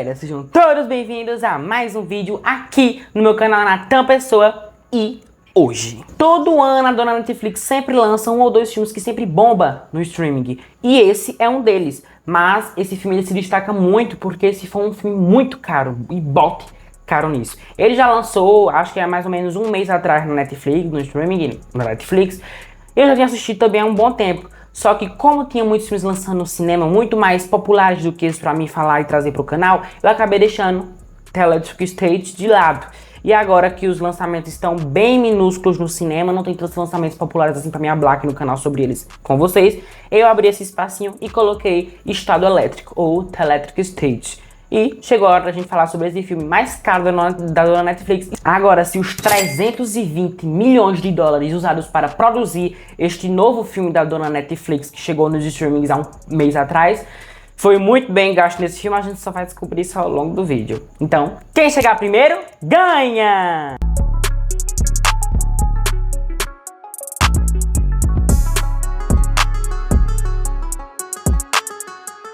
galera, sejam todos bem-vindos a mais um vídeo aqui no meu canal Natan Pessoa. E hoje, todo ano a dona Netflix sempre lança um ou dois filmes que sempre bomba no streaming, e esse é um deles. Mas esse filme ele se destaca muito porque esse foi um filme muito caro, e bote caro nisso. Ele já lançou, acho que é mais ou menos um mês atrás no Netflix, no streaming, na Netflix. Eu já tinha assistido também há um bom tempo. Só que como tinha muitos filmes lançando no cinema, muito mais populares do que esse pra mim falar e trazer pro canal, eu acabei deixando The Electric State de lado. E agora que os lançamentos estão bem minúsculos no cinema, não tem tantos lançamentos populares assim pra me hablar aqui no canal sobre eles com vocês, eu abri esse espacinho e coloquei Estado Elétrico, ou The Electric State. E chegou a hora da gente falar sobre esse filme mais caro da dona Netflix. Agora, se os 320 milhões de dólares usados para produzir este novo filme da dona Netflix, que chegou nos streamings há um mês atrás, foi muito bem gasto nesse filme, a gente só vai descobrir isso ao longo do vídeo. Então, quem chegar primeiro, ganha!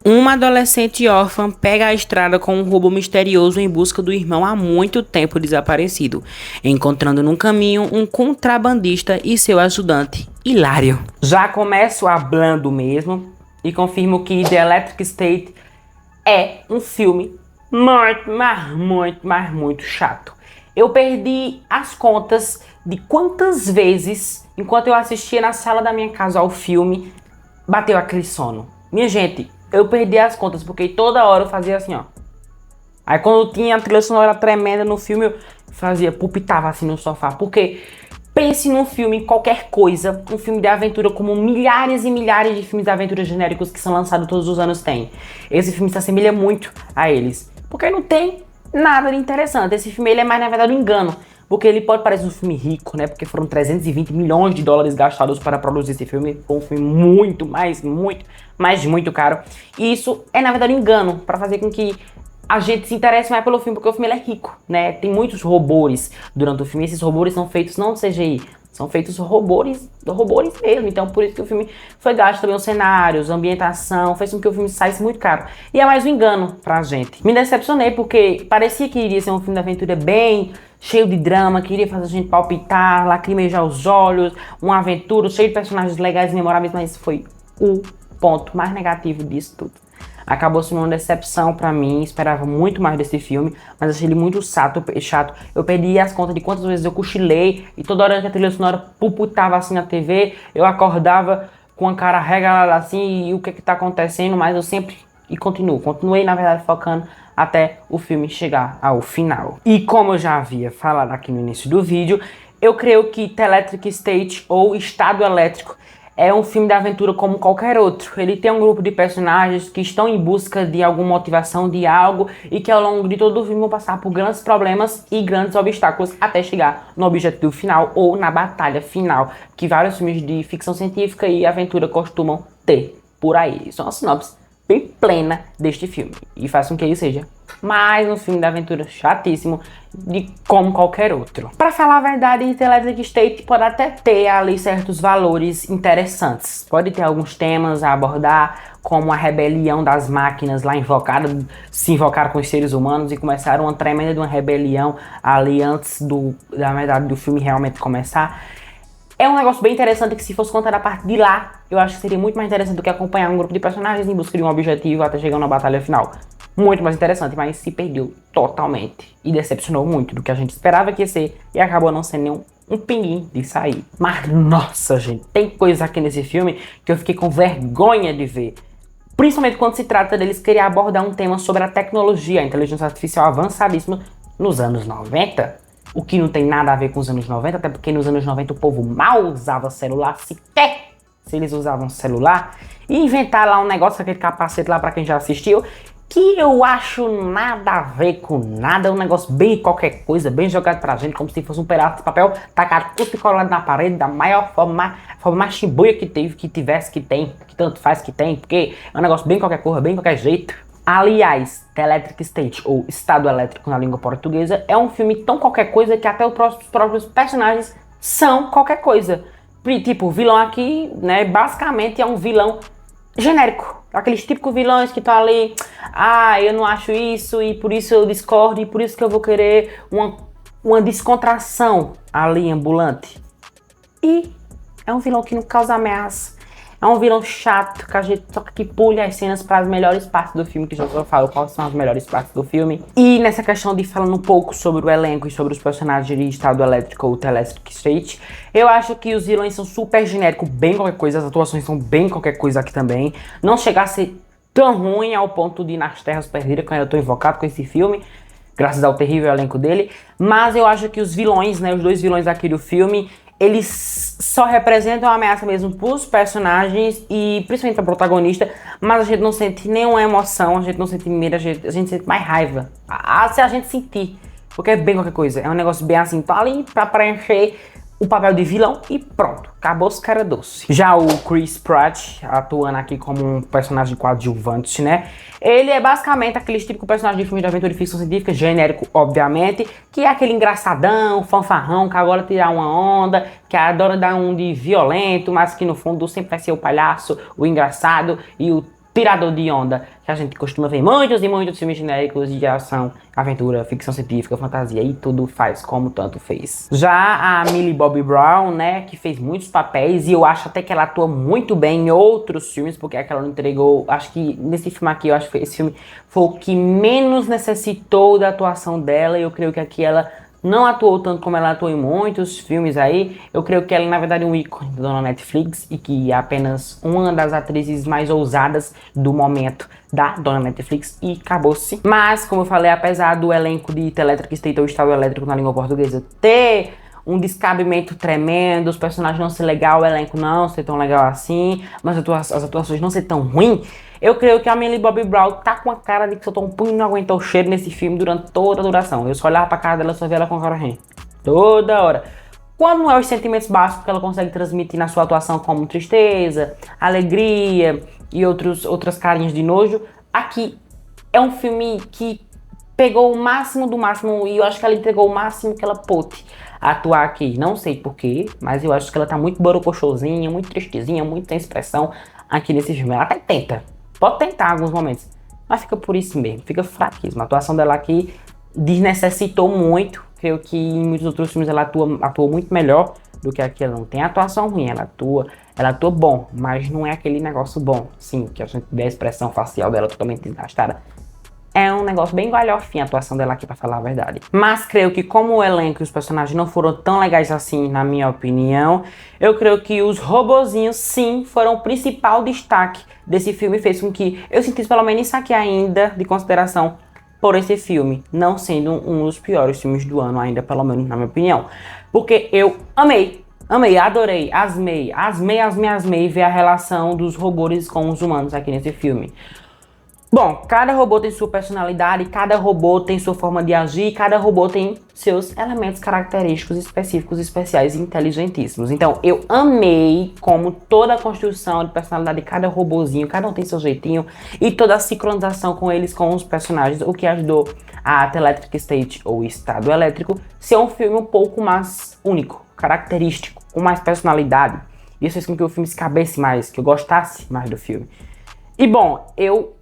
Uma adolescente órfã pega a estrada com um roubo misterioso em busca do irmão há muito tempo desaparecido, encontrando no caminho um contrabandista e seu ajudante, Hilário. Já começo hablando mesmo e confirmo que The Electric State é um filme muito chato. Eu perdi as contas de quantas vezes, enquanto eu assistia na sala da minha casa ao filme, bateu aquele sono. Minha gente, eu perdi as contas, porque toda hora eu fazia assim, ó. Aí quando tinha a trilha sonora tremenda no filme, eu fazia, pulpitava assim no sofá. Porque pense num filme, qualquer coisa, um filme de aventura como milhares e milhares de filmes de aventura genéricos que são lançados todos os anos têm. Esse filme se assemelha muito a eles, porque não tem nada de interessante. Esse filme ele é mais, na verdade, um engano. Porque ele pode parecer um filme rico, né? Porque foram 320 milhões de dólares gastados para produzir esse filme. Foi um filme muito caro. E isso é, na verdade, um engano para fazer com que a gente se interesse mais pelo filme, porque o filme ele é rico, né? Tem muitos robôs durante o filme. Esses robôs são feitos não CGI, são feitos robôs mesmo. Então, por isso que o filme foi gasto também os cenários, a ambientação, fez com que o filme saísse muito caro. E é mais um engano pra gente. Me decepcionei porque parecia que iria ser um filme de aventura bem cheio de drama, que iria fazer a gente palpitar, lacrimejar os olhos, uma aventura cheia de personagens legais e memoráveis, mas foi o ponto mais negativo disso tudo. Acabou sendo uma decepção pra mim, esperava muito mais desse filme, mas achei ele muito chato. Eu perdi as contas de quantas vezes eu cochilei, e toda hora que a trilha sonora puputava assim na TV, eu acordava com a cara regalada assim, e o que tá acontecendo, mas eu sempre, continuei na verdade focando até o filme chegar ao final. E como eu já havia falado aqui no início do vídeo, eu creio que The Electric State, ou Estado Elétrico, é um filme de aventura como qualquer outro. Ele tem um grupo de personagens que estão em busca de alguma motivação, de algo, e que ao longo de todo o filme vão passar por grandes problemas e grandes obstáculos até chegar no objetivo final ou na batalha final, que vários filmes de ficção científica e aventura costumam ter por aí. Isso é uma sinopse bem plena deste filme, e faz com que ele seja mais um filme de aventura chatíssimo de como qualquer outro. Pra falar a verdade, The Electric State pode até ter ali certos valores interessantes. Pode ter alguns temas a abordar, como a rebelião das máquinas lá se invocaram com os seres humanos e começaram uma tremenda de uma rebelião ali antes da verdade do filme realmente começar. É um negócio bem interessante que, se fosse contar a parte de lá, eu acho que seria muito mais interessante do que acompanhar um grupo de personagens em busca de um objetivo até chegar na batalha final. Muito mais interessante, mas se perdeu totalmente e decepcionou muito do que a gente esperava que ia ser, e acabou não sendo nenhum um pinguim de sair. Mas nossa, gente, tem coisas aqui nesse filme que eu fiquei com vergonha de ver. Principalmente quando se trata deles querer abordar um tema sobre a tecnologia, a inteligência artificial avançadíssima nos anos 90. O que não tem nada a ver com os anos 90, até porque nos anos 90 o povo mal usava celular, sequer se eles usavam celular. E inventar lá um negócio, aquele capacete lá pra quem já assistiu, que eu acho nada a ver com nada, um negócio bem qualquer coisa, bem jogado pra gente, como se fosse um pedaço de papel tacado tudo colado na parede, da maior forma mais chimbuia que tivesse, que tem, que tanto faz que tem, porque é um negócio bem qualquer coisa, bem qualquer jeito. Aliás, The Electric State, ou Estado Elétrico na língua portuguesa, é um filme tão qualquer coisa que até os próprios personagens são qualquer coisa. Tipo, o vilão aqui, né, basicamente é um vilão genérico. aqueles típicos vilões que estão ali, eu não acho isso e por isso eu discordo e por isso que eu vou querer uma descontração ali ambulante. E é um vilão que não causa ameaça. É um vilão chato, que a gente só que pula as cenas para as melhores partes do filme, que já falo quais são as melhores partes do filme. E nessa questão de falando um pouco sobre o elenco e sobre os personagens de Estado Elétrico ou Electric State, eu acho que os vilões são super genéricos, bem qualquer coisa, as atuações são bem qualquer coisa aqui também. Não chegar a ser tão ruim ao ponto de ir nas Terras Perdidas, que eu ainda tô invocado com esse filme, graças ao terrível elenco dele. Mas eu acho que os vilões, né, os dois vilões aqui do filme, eles só representam uma ameaça mesmo pros personagens e principalmente pra protagonista, mas a gente não sente nenhuma emoção, a gente não sente medo, a gente sente mais raiva. Se a gente sentir, porque é bem qualquer coisa, é um negócio bem assim, tá ali pra preencher o papel de vilão e pronto, acabou os cara doce. Já o Chris Pratt, atuando aqui como um personagem coadjuvante, né? Ele é basicamente aquele típico personagem de filme de aventura e ficção científica, genérico, obviamente, que é aquele engraçadão, fanfarrão, que agora tira uma onda, que adora dar um de violento, mas que no fundo sempre vai ser o palhaço, o engraçado e o tirador de onda, que a gente costuma ver muitos e muitos filmes genéricos de ação, aventura, ficção científica, fantasia e tudo faz como tanto fez. Já a Millie Bobby Brown, né, que fez muitos papéis e eu acho até que ela atua muito bem em outros filmes, porque é que ela não entregou, acho que nesse filme aqui, eu acho que esse filme foi o que menos necessitou da atuação dela e eu creio que aqui ela não atuou tanto como ela atuou em muitos filmes aí. Eu creio que ela, na verdade, é um ícone da dona Netflix e que é apenas uma das atrizes mais ousadas do momento da dona Netflix e acabou-se. Mas, como eu falei, apesar do elenco de Electric State ou Estado Elétrico na língua portuguesa ter um descabimento tremendo, os personagens não ser legal, o elenco não ser tão legal assim, mas as atuações não ser tão ruim, eu creio que a Millie Bobby Brown tá com a cara de que soltou um punho e não aguentou o cheiro nesse filme durante toda a duração. Eu só olhava pra cara dela e só via ela com a cara rindo. Toda hora. Quando não é os sentimentos básicos que ela consegue transmitir na sua atuação, como tristeza, alegria e outras carinhas de nojo, aqui é um filme que pegou o máximo do máximo e eu acho que ela entregou o máximo que ela pôde atuar aqui. Não sei porquê, mas eu acho que ela tá muito borocochosinha, muito tristezinha, muito sem expressão aqui nesse filme. Ela até tenta. Pode tentar em alguns momentos, mas fica por isso mesmo, fica fraquíssima. A atuação dela aqui desnecessitou muito. Creio que em muitos outros filmes ela atua muito melhor do que aqui. Ela não tem atuação ruim, ela atua bom, mas não é aquele negócio bom, sim, que a gente vê a expressão facial dela totalmente desgastada. É um negócio bem galhofinho a atuação dela aqui, pra falar a verdade. Mas creio que como o elenco e os personagens não foram tão legais assim, na minha opinião, eu creio que os robozinhos, sim, foram o principal destaque desse filme. Fez com que eu sentisse pelo menos isso aqui ainda de consideração por esse filme, não sendo um dos piores filmes do ano ainda, pelo menos na minha opinião. Porque eu amei, adorei, asmei ver a relação dos robôs com os humanos aqui nesse filme. Bom, cada robô tem sua personalidade, cada robô tem sua forma de agir, cada robô tem seus elementos característicos específicos, especiais e inteligentíssimos. Então, eu amei como toda a construção de personalidade de cada robôzinho, cada um tem seu jeitinho, e toda a sincronização com eles, com os personagens, o que ajudou a The Electric State, ou Estado Elétrico, ser um filme um pouco mais único, característico, com mais personalidade. Isso fez com que o filme se cabesse mais, que eu gostasse mais do filme. E bom, eu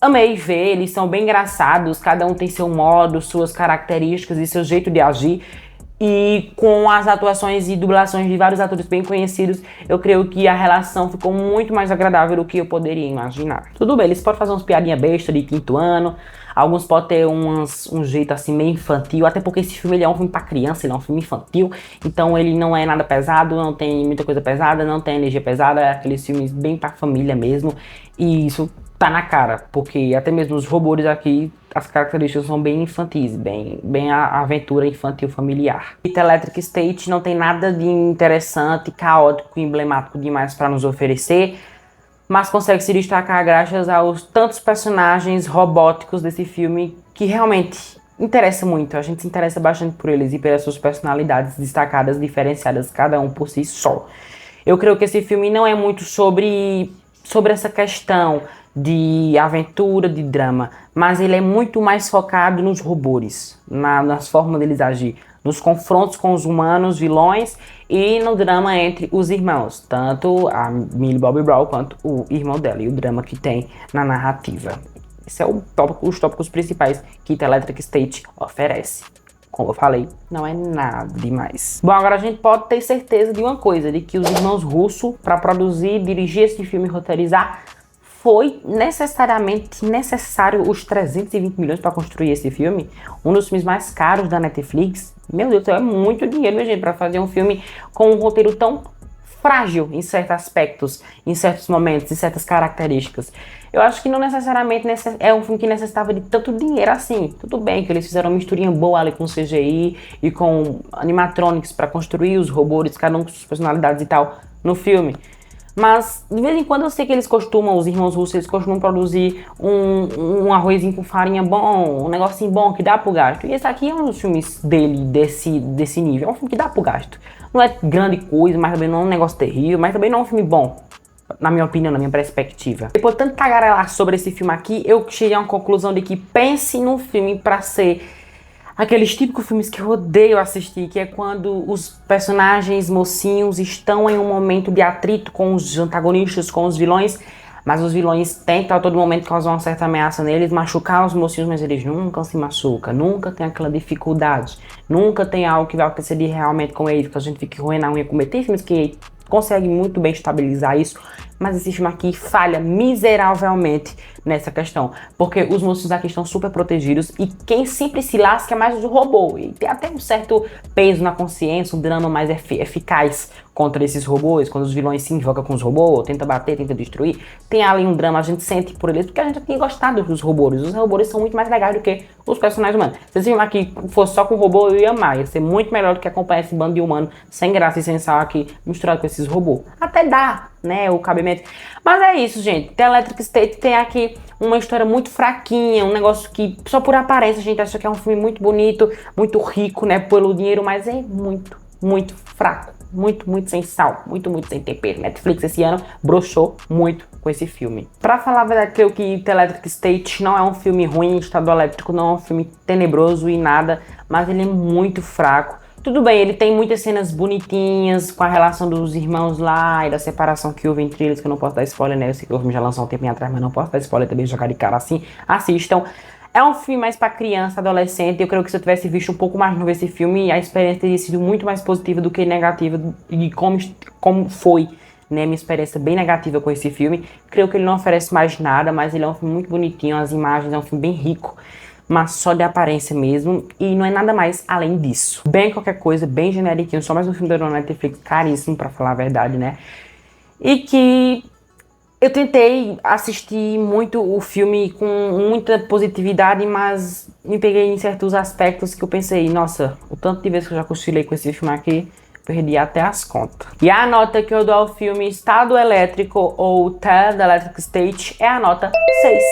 amei ver, eles são bem engraçados, cada um tem seu modo, suas características e seu jeito de agir. E com as atuações e dublações de vários atores bem conhecidos, eu creio que a relação ficou muito mais agradável do que eu poderia imaginar. Tudo bem, eles podem fazer umas piadinhas bestas de quinto ano, alguns podem ter um jeito assim meio infantil, até porque esse filme ele é um filme pra criança, ele é um filme infantil, então ele não é nada pesado, não tem muita coisa pesada, não tem energia pesada, é aqueles filmes bem pra família mesmo, e isso tá na cara, porque até mesmo os robôs aqui, as características são bem infantis, bem a aventura infantil familiar. E The Electric State não tem nada de interessante, caótico e emblemático demais para nos oferecer, mas consegue se destacar graças aos tantos personagens robóticos desse filme que realmente interessa muito. A gente se interessa bastante por eles e pelas suas personalidades destacadas, diferenciadas, cada um por si só. Eu creio que esse filme não é muito sobre essa questão de aventura, de drama, mas ele é muito mais focado nos robôs, nas formas deles agir, nos confrontos com os humanos, vilões, e no drama entre os irmãos, tanto a Millie Bobby Brown quanto o irmão dela, e o drama que tem na narrativa. Esse é os tópicos principais que The Electric State oferece. Como eu falei, não é nada demais. Bom, agora a gente pode ter certeza de uma coisa, de que os irmãos Russo, para produzir, dirigir esse filme e roteirizar, foi necessariamente necessário os 320 milhões para construir esse filme. Um dos filmes mais caros da Netflix. Meu Deus do céu, é muito dinheiro, minha gente, para fazer um filme com um roteiro tão frágil em certos aspectos, em certos momentos, em certas características. Eu acho que não necessariamente é um filme que necessitava de tanto dinheiro assim. Tudo bem que eles fizeram uma misturinha boa ali com CGI e com animatronics para construir os robôs, cada um com suas personalidades e tal, no filme. Mas, de vez em quando, eu sei que os irmãos russos, eles costumam produzir um arrozinho com farinha bom, um negocinho bom que dá pro gasto. E esse aqui é um dos filmes dele, desse nível. É um filme que dá pro gasto. Não é grande coisa, mas também não é um negócio terrível, mas também não é um filme bom, na minha opinião, na minha perspectiva. Depois de tanto tagarelar sobre esse filme aqui, eu cheguei a uma conclusão de que pense num filme pra ser aqueles típicos filmes que eu odeio assistir, que é quando os personagens mocinhos estão em um momento de atrito com os antagonistas, com os vilões, mas os vilões tentam a todo momento causar uma certa ameaça neles, machucar os mocinhos, mas eles nunca se machucam, nunca tem aquela dificuldade, nunca tem algo que vai acontecer de realmente com eles, que a gente fique roendo a unha com meter filmes que conseguem muito bem estabilizar isso, mas esse filme aqui falha miseravelmente nessa questão, porque os moços aqui estão super protegidos e quem sempre se lasca é mais o robô, e tem até um certo peso na consciência, um drama mais eficaz contra esses robôs, quando os vilões se invocam com os robôs, tenta bater, tenta destruir, tem ali um drama, a gente sente por eles, porque a gente tem gostado dos robôs, os robôs são muito mais legais do que os personagens humanos. Se esse filme aqui fosse só com robô, eu ia amar, ia ser muito melhor do que acompanhar esse bando de humano sem graça e sem sal aqui, misturado com esses robôs. Até dá, né, o cabimento. Mas é isso, gente. The Electric State tem aqui uma história muito fraquinha, um negócio que só por aparência a gente acha que é um filme muito bonito, muito rico, né, pelo dinheiro, mas é muito fraco. Muito sem sal, muito sem tempero. Netflix esse ano broxou muito com esse filme. Pra falar a verdade, creio que The Electric State não é um filme ruim, Estado Elétrico não é um filme tenebroso e nada, mas ele é muito fraco. Tudo bem, ele tem muitas cenas bonitinhas com a relação dos irmãos lá e da separação que houve entre eles, que eu não posso dar spoiler, né? Eu sei que o filme já lançou um tempinho atrás, mas não posso dar spoiler também, jogar de cara assim. Assistam. É um filme mais pra criança, adolescente. Eu creio que se eu tivesse visto um pouco mais novo esse filme, a experiência teria sido muito mais positiva do que negativa, e como foi, né, minha experiência bem negativa com esse filme. Creio que ele não oferece mais nada, mas ele é um filme muito bonitinho, as imagens, é um filme bem rico, mas só de aparência mesmo, e não é nada mais além disso. Bem qualquer coisa, bem generiquinho, só mais um filme da Netflix, caríssimo pra falar a verdade, né? E que eu tentei assistir muito o filme com muita positividade, mas me peguei em certos aspectos que eu pensei, nossa, o tanto de vezes que eu já cochilei com esse filme aqui, perdi até as contas. E a nota que eu dou ao filme Estado Elétrico ou The Electric State é a nota 6.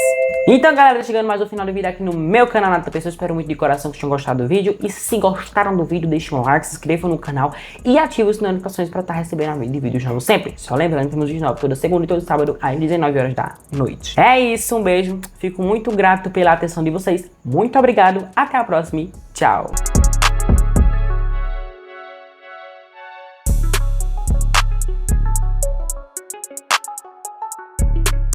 Então, galera, chegando mais ao final do vídeo aqui no meu canal Nata Pessoa, espero muito de coração que tenham gostado do vídeo. E se gostaram do vídeo, deixem um like, se inscrevam no canal e ativem as notificações para estar recebendo a vídeo de vídeos novos sempre. Só lembrando que temos vídeos novos toda segunda e todo sábado às 19 horas da noite. É isso, um beijo. Fico muito grato pela atenção de vocês. Muito obrigado, até a próxima e tchau.